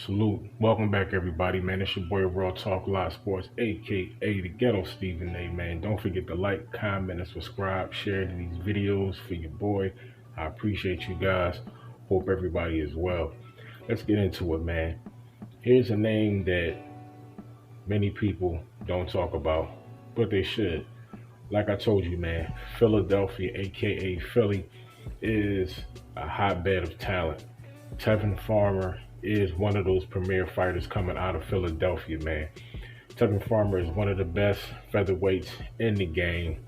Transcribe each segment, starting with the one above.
Salute. Welcome back, everybody, man. It's your boy, Raw Talk Live Sports, aka the Ghetto Stephen A, man. Don't forget to like, comment, and subscribe. Share these videos for your boy. I appreciate you guys. Hope everybody is well. Let's get into it, man. Here's a name that many people don't talk about, but they should. Like I told you, man, Philadelphia, aka Philly, is a hotbed of talent. Tevin Farmer is one of those premier fighters coming out of Philadelphia, man. Tevin Farmer is one of the best featherweights in the game.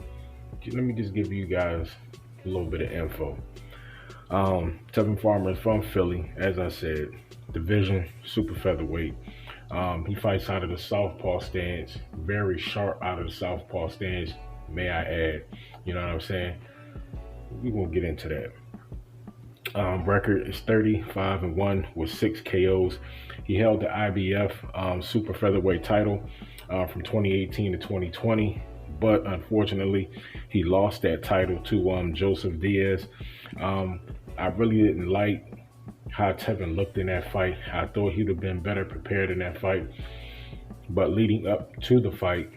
Let me just give you guys a little bit of info. Tevin Farmer is from Philly, as I said, division super featherweight. He fights out of the southpaw stance, very sharp out of the southpaw stance, may I add. You know what I'm saying? We won't get into that. Record is 35-1 with 6 KOs. He held the IBF super featherweight title from 2018 to 2020, but unfortunately, he lost that title to Joseph Diaz. I really didn't like how Tevin looked in that fight. I thought he'd have been better prepared in that fight, but leading up to the fight,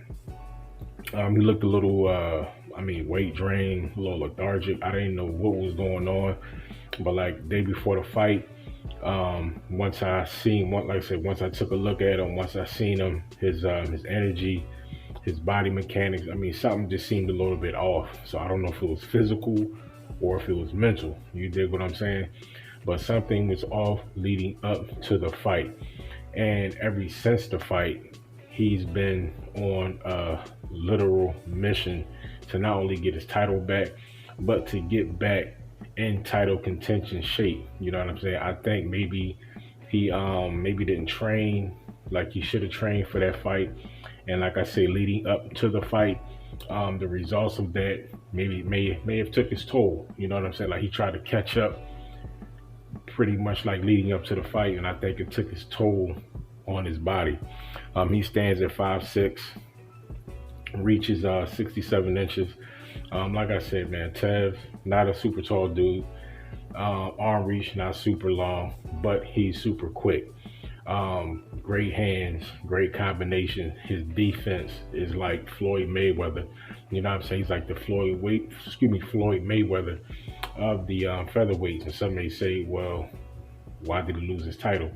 he looked a little, weight drained, a little lethargic. I didn't know what was going on. But like day before the fight, once I took a look at him, once I seen him, his energy, his body mechanics, something just seemed a little bit off. So I don't know if it was physical or if it was mental. You dig what I'm saying? But something was off leading up to the fight. And ever since the fight, he's been on a literal mission to not only get his title back, but to get back in title contention shape. You know what I'm saying? I think maybe he maybe didn't train like he should have trained for that fight. And like I say, leading up to the fight, the results of that maybe may have took his toll. You know what I'm saying? Like he tried to catch up pretty much like leading up to the fight, and I think it took his toll on his body. He stands at 5'6", reaches 67 inches. Like I said, man, Tev, not a super tall dude. Arm reach, not super long, but he's super quick. Great hands, great combination. His defense is like Floyd Mayweather. You know what I'm saying? He's like the Floyd Mayweather of the featherweights. And some may say, well, why did he lose his title?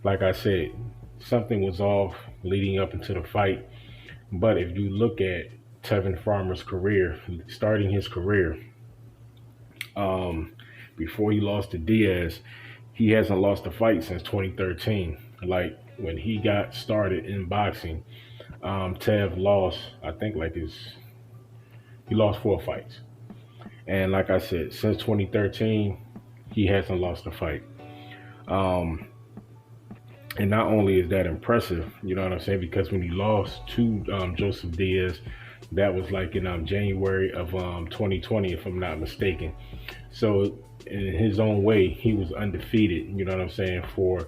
Like I said, something was off leading up into the fight. But if you look at Tevin Farmer's career, starting his career, before he lost to Diaz, he hasn't lost a fight since 2013. Like when he got started in boxing, Tev lost, I think he lost 4 fights. And like I said, since 2013, he hasn't lost a fight. And not only is that impressive, you know what I'm saying, because when he lost to Joseph Diaz, that was like in January of 2020, if I'm not mistaken. So in his own way, he was undefeated, you know what I'm saying, for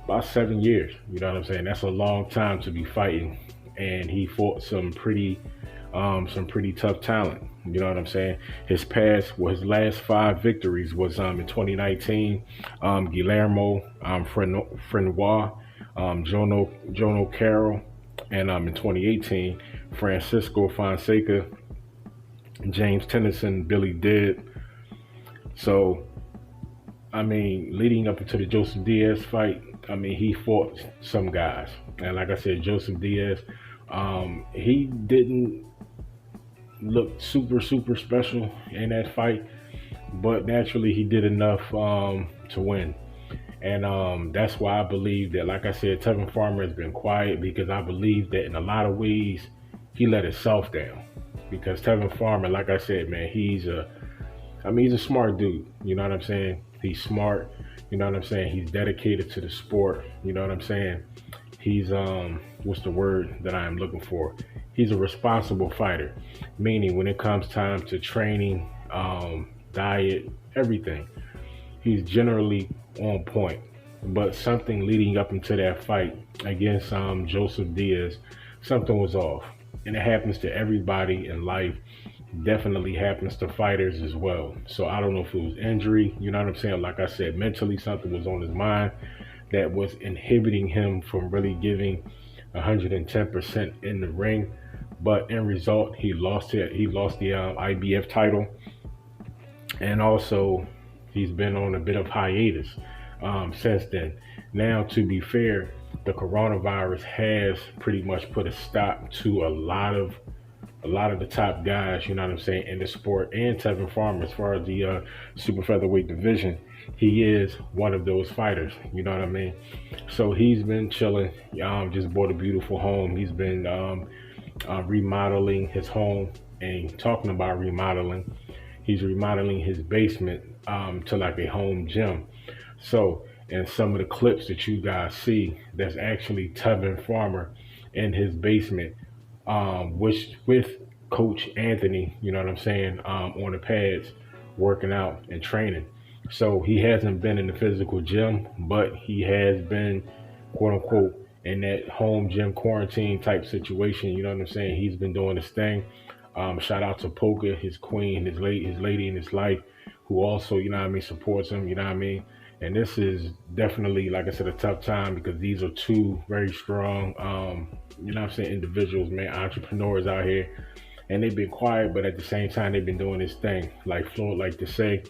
about 7 years. You know what I'm saying? That's a long time to be fighting. And he fought some pretty tough talent. You know what I'm saying? His last 5 victories was in 2019, Guillermo Frenois, Jono Carroll, and in 2018, Francisco Fonseca, James Tennyson, Billy Did. So, leading up into the Joseph Diaz fight, he fought some guys. And like I said, Joseph Diaz, he didn't look super special in that fight, but naturally he did enough to win. And that's why I believe that, like I said, Tevin Farmer has been quiet, because I believe that in a lot of ways he let himself down. Because Tevin Farmer, like I said, man, he's a smart dude. You know what I'm saying? He's smart. You know what I'm saying? He's dedicated to the sport. You know what I'm saying? He's what's the word that I am looking for? He's a responsible fighter, meaning when it comes time to training, diet, everything, he's generally on point. But something leading up into that fight against Joseph Diaz, something was off. And it happens to everybody in life. Definitely happens to fighters as well. So I don't know if it was injury, you know what I'm saying? Like I said, mentally something was on his mind. that was inhibiting him from really giving 110% in the ring. But in result, he lost it. He lost the IBF title, and also he's been on a bit of hiatus since then. Now, to be fair, the coronavirus has pretty much put a stop to a lot of the top guys, you know what I'm saying, in the sport, and Tevin Farmer, as far as the super featherweight division, he is one of those fighters, you know what I mean? So he's been chilling, just bought a beautiful home. He's been remodeling his home, and talking about remodeling, he's remodeling his basement to like a home gym. So, and some of the clips that you guys see, that's actually Tevin Farmer in his basement, which with Coach Anthony, you know what I'm saying, on the pads, working out and training. So he hasn't been in the physical gym, but he has been, quote unquote, in that home gym quarantine type situation. You know what I'm saying? He's been doing his thing. Shout out to Poker, his queen, his lady in his life, who also, you know what I mean, supports him. You know what I mean? And this is definitely, like I said, a tough time, because these are two very strong, you know what I'm saying, individuals, man, entrepreneurs out here. And they've been quiet, but at the same time, they've been doing this thing. Like Floyd like to say,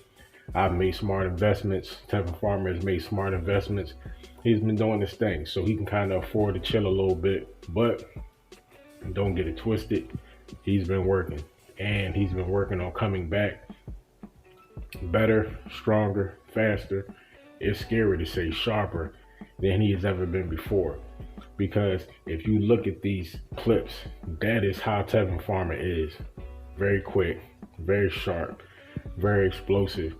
I've made smart investments. Tevin Farmer has made smart investments. He's been doing this thing, so he can kind of afford to chill a little bit. But don't get it twisted. He's been working, and he's been working on coming back better, stronger, faster. It's scary to say sharper than he has ever been before. Because if you look at these clips, that is how Tevin Farmer is. Very quick, very sharp, very explosive.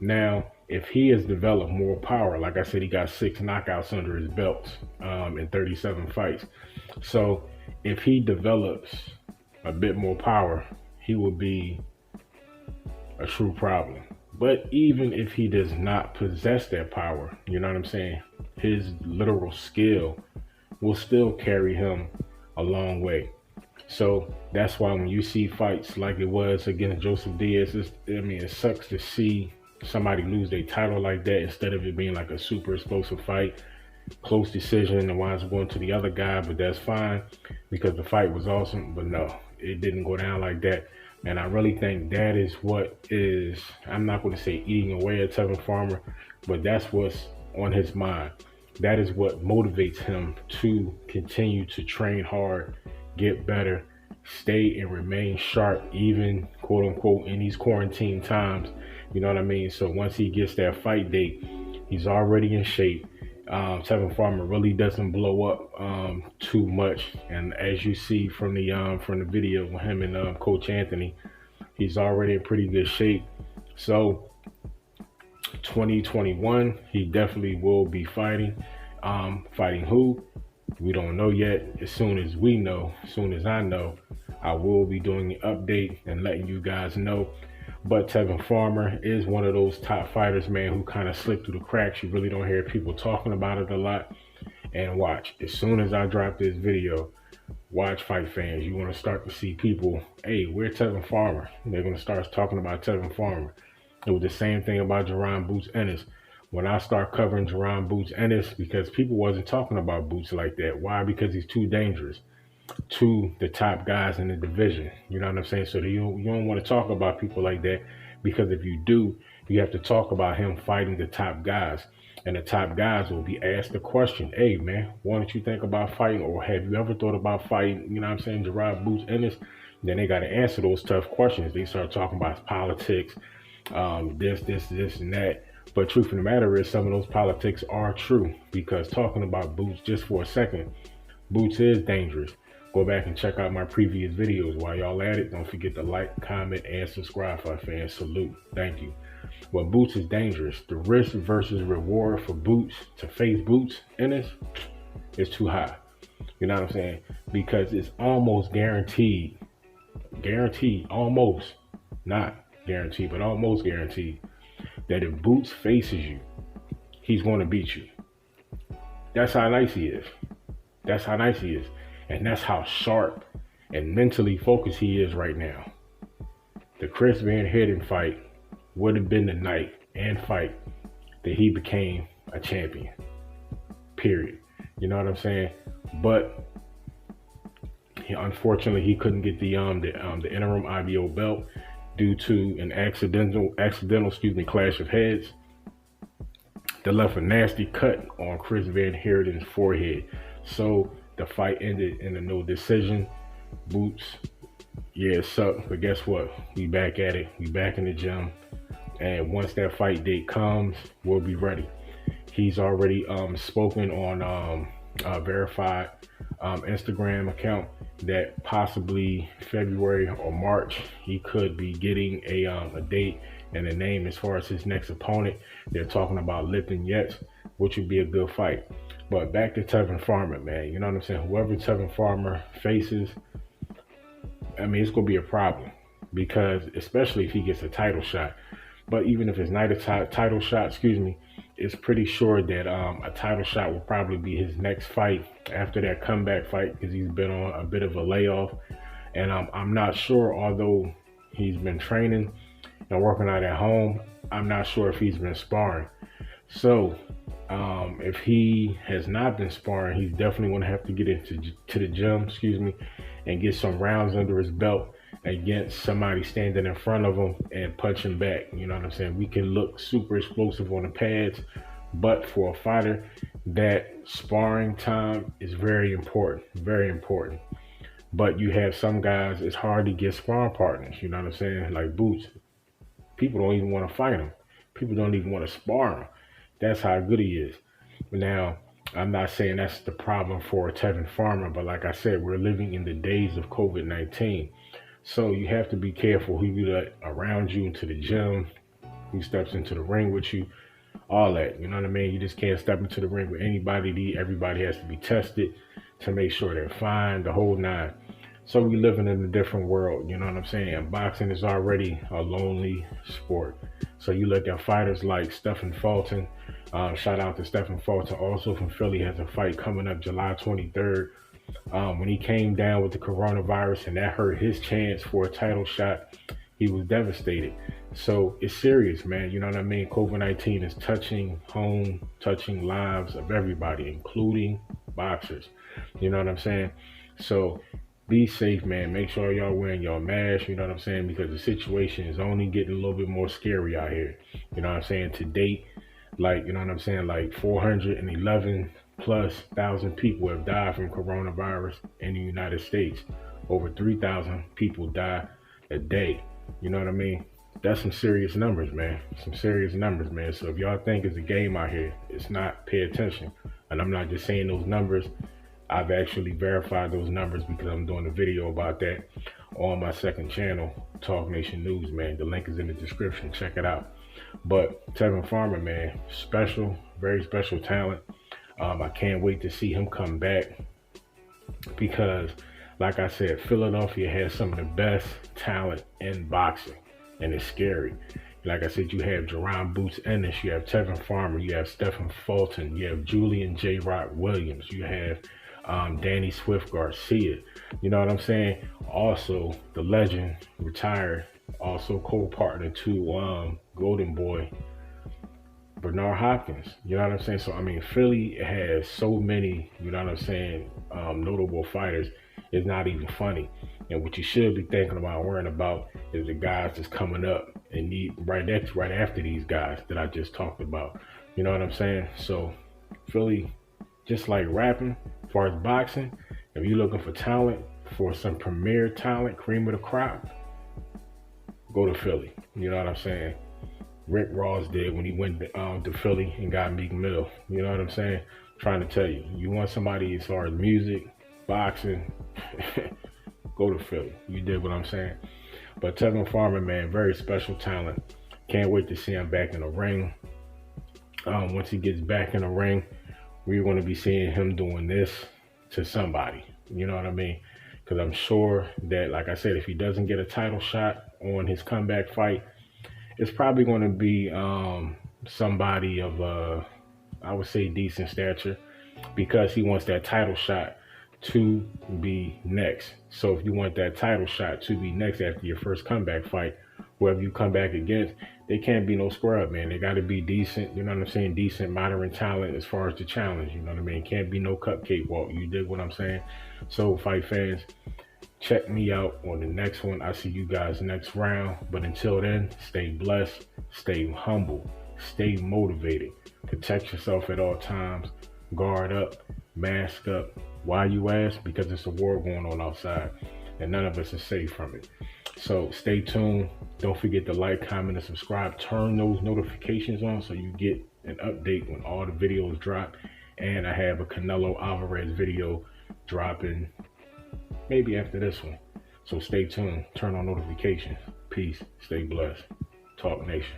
Now, if he has developed more power, like I said, he got 6 knockouts under his belt in 37 fights. So if he develops a bit more power, he will be a true problem. But even if he does not possess that power, you know what I'm saying, his literal skill will still carry him a long way. So that's why when you see fights like it was against Joseph Diaz, it sucks to see somebody lose their title like that, instead of it being like a super explosive fight, close decision, and winds up going to the other guy. But that's fine, because the fight was awesome. But no, it didn't go down like that. And I really think that is what is, I'm not going to say eating away at Tevin Farmer, but that's what's on his mind. That is what motivates him to continue to train hard, get better, stay and remain sharp, even quote unquote in these quarantine times. You know what I mean? So once he gets that fight date, he's already in shape. Tevin Farmer really doesn't blow up too much, and as you see from the video with him and Coach Anthony, he's already in pretty good shape. So 2021, he definitely will be fighting. Fighting who? We don't know yet. As soon as we know, as soon as I know, I will be doing an update and letting you guys know. But Tevin Farmer is one of those top fighters, man, who kind of slipped through the cracks. You really don't hear people talking about it a lot. And watch, as soon as I drop this video, watch, fight fans, you want to start to see people, hey, where's Tevin Farmer? They're going to start talking about Tevin Farmer. It was the same thing about Jerome Boots Ennis. When I start covering Jerome Boots Ennis, because people wasn't talking about Boots like that. Why? Because he's too dangerous to the top guys in the division. You know what I'm saying? So you don't want to talk about people like that, because if you do, you have to talk about him fighting the top guys. And the top guys will be asked the question, hey, man, why don't you think about fighting? Or have you ever thought about fighting, you know what I'm saying, Jerome Boots Ennis? Then they got to answer those tough questions. They start talking about politics, this, and that. But truth of the matter is, some of those politics are true, because talking about Boots just for a second, Boots is dangerous. Go back and check out my previous videos. While y'all at it, don't forget to like, comment, and subscribe, for fans. Salute. Thank you. But Boots is dangerous. The risk versus reward for Boots to face Boots in this is too high. You know what I'm saying? Because it's almost guaranteed, almost, not guaranteed, but almost guaranteed, that if Boots faces you, he's going to beat you. That's how nice he is. That's how nice he is. And that's how sharp and mentally focused he is right now. The Chris Van Heeren fight would have been the night and fight that he became a champion. period. You know what I'm saying? But unfortunately, he couldn't get the interim IBO belt due to an accidental clash of heads that left a nasty cut on Chris Van Heeren's forehead. So the fight ended in a no decision. Boots, yeah, it sucked, but guess what? We back at it. We back in the gym, and once that fight date comes, we'll be ready. He's already spoken on a verified Instagram account that possibly February or March he could be getting a date and a name as far as his next opponent. They're talking about Lipton Yates, which would be a good fight. But back to Tevin Farmer, man. You know what I'm saying? Whoever Tevin Farmer faces, I mean, it's going to be a problem because especially if he gets a title shot. But even if it's not a title shot, it's pretty sure that a title shot will probably be his next fight after that comeback fight because he's been on a bit of a layoff. And I'm not sure, although he's been training and working out at home, I'm not sure if he's been sparring. So if he has not been sparring, he's definitely going to have to get into the gym, and get some rounds under his belt against somebody standing in front of him and punching back. You know what I'm saying? We can look super explosive on the pads, but for a fighter, that sparring time is very important, very important. But you have some guys, it's hard to get sparring partners. You know what I'm saying? Like Boots, people don't even want to fight him. People don't even want to spar him. That's how good he is. Now, I'm not saying that's the problem for Tevin Farmer, but like I said, we're living in the days of COVID-19. So you have to be careful who you let around you into the gym, who steps into the ring with you, all that. You know what I mean? You just can't step into the ring with anybody. Everybody has to be tested to make sure they're fine, the whole nine. So we living in a different world, you know what I'm saying? Boxing is already a lonely sport. So you look at fighters like Stephen Fulton. Shout out to Stephen Fulton, also from Philly, has a fight coming up July 23rd. When he came down with the coronavirus and that hurt his chance for a title shot, he was devastated. So it's serious, man. You know what I mean? COVID-19 is touching home, touching lives of everybody, including boxers. You know what I'm saying? So be safe, man. Make sure y'all wearing your mask, you know what I'm saying? Because the situation is only getting a little bit more scary out here. You know what I'm saying? To date, like, you know what I'm saying? Like 411 plus thousand people have died from coronavirus in the United States. Over 3,000 people die a day. You know what I mean? That's some serious numbers, man. Some serious numbers, man. So if y'all think it's a game out here, it's not. Pay attention. And I'm not just saying those numbers. I've actually verified those numbers because I'm doing a video about that on my second channel, Talk Nation News, man. The link is in the description. Check it out. But Tevin Farmer, man, special, very special talent. I can't wait to see him come back because, like I said, Philadelphia has some of the best talent in boxing, and it's scary. Like I said, you have Jerome Boots Ennis, you have Tevin Farmer, you have Stephen Fulton, you have Julian J. Rock Williams, you have Danny Swift Garcia. You know what I'm saying? Also, the legend, retired, also co-partner to Golden Boy, Bernard Hopkins. You know what I'm saying? So, I mean, Philly has so many, you know what I'm saying, notable fighters. It's not even funny. And what you should be thinking about, worrying about, is the guys that's coming up and need right after these guys that I just talked about. You know what I'm saying? So, Philly, just like rapping, as far as boxing, if you're looking for talent, for some premier talent, cream of the crop, go to Philly. You know what I'm saying? Rick Ross did when he went to Philly and got Meek Mill. You know what I'm saying? Trying to tell you, you want somebody as far as music, boxing, go to Philly. You did what I'm saying. But Tevin Farmer, man, very special talent. Can't wait to see him back in the ring. Once he gets back in the ring, we're going to be seeing him doing this to somebody. You know what I mean? Because I'm sure that, like I said, if he doesn't get a title shot on his comeback fight, it's probably going to be somebody of, I would say, decent stature, because he wants that title shot to be next. So if you want that title shot to be next after your first comeback fight, whoever you come back against, they can't be no scrub, man. They got to be decent, you know what I'm saying? Decent, modern talent as far as the challenge, you know what I mean? Can't be no cupcake walk. You dig what I'm saying? So, fight fans, check me out on the next one. I see you guys next round. But until then, stay blessed, stay humble, stay motivated, protect yourself at all times, guard up, mask up. Why, you ask? Because it's a war going on outside, and none of us are safe from it. So stay tuned. Don't forget to like, comment, and subscribe. Turn those notifications on so you get an update when all the videos drop. And I have a Canelo Alvarez video dropping maybe after this one. So stay tuned. Turn on notifications. Peace. Stay blessed. Talk Nation.